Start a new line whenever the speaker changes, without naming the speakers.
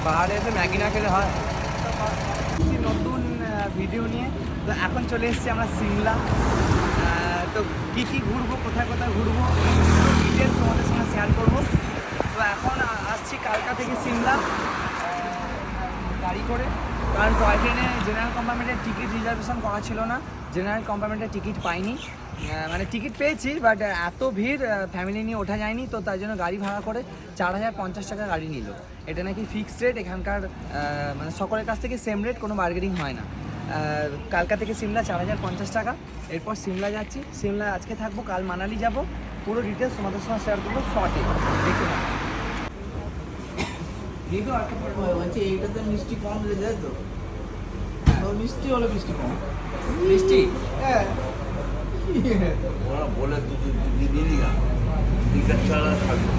পাহাড়ে এসে ম্যাগি না খেলে হয়। নতুন ভিডিও নিয়ে তো এখন চলে এসেছি আমরা সিমলা। তো কী কী ঘুরবো, কোথায় কোথায় ঘুরবো, ডিটেলস তোমাদের সঙ্গে শেয়ার করবো। তো এখন আসছি কালকা থেকে সিমলা গাড়ি করে, কারণ টয় ট্রেনে জেনারেল কম্পার্টমেন্টের টিকিট রিজার্ভেশন করা ছিল না, জেনারেল কম্পার্টমেন্টের টিকিট পাইনি। মানে টিকিট পেয়েছি বাট এত ভিড় ফ্যামিলি নিয়ে ওঠা যায়নি, তো তাই জন্য গাড়ি ভাড়া করে 4050 টাকা গাড়ি নিল। এটা নাকি ফিক্সড রেট এখানকার, মানে সকলের কাছ থেকে সেম রেট, কোনো বার্গেনিং হয় না। কালকা থেকে সিমলা 4050 টাকা। এরপর সিমলা যাচ্ছি, সিমলা আজকে থাকবো, কাল মানালি যাব। পুরো ডিটেলস তোমাদের সঙ্গে শেয়ার করবো শর্টে, দেখতে পাবো।
কিন্তু একটা বলছি এইটাতে মিষ্টি কম দিলে যায় তো, মিষ্টি হলে মিষ্টি কম।
মিষ্টি
হ্যাঁ
ওরা বলে তুই দিবি না, টিকিট ছাড়া থাকবে।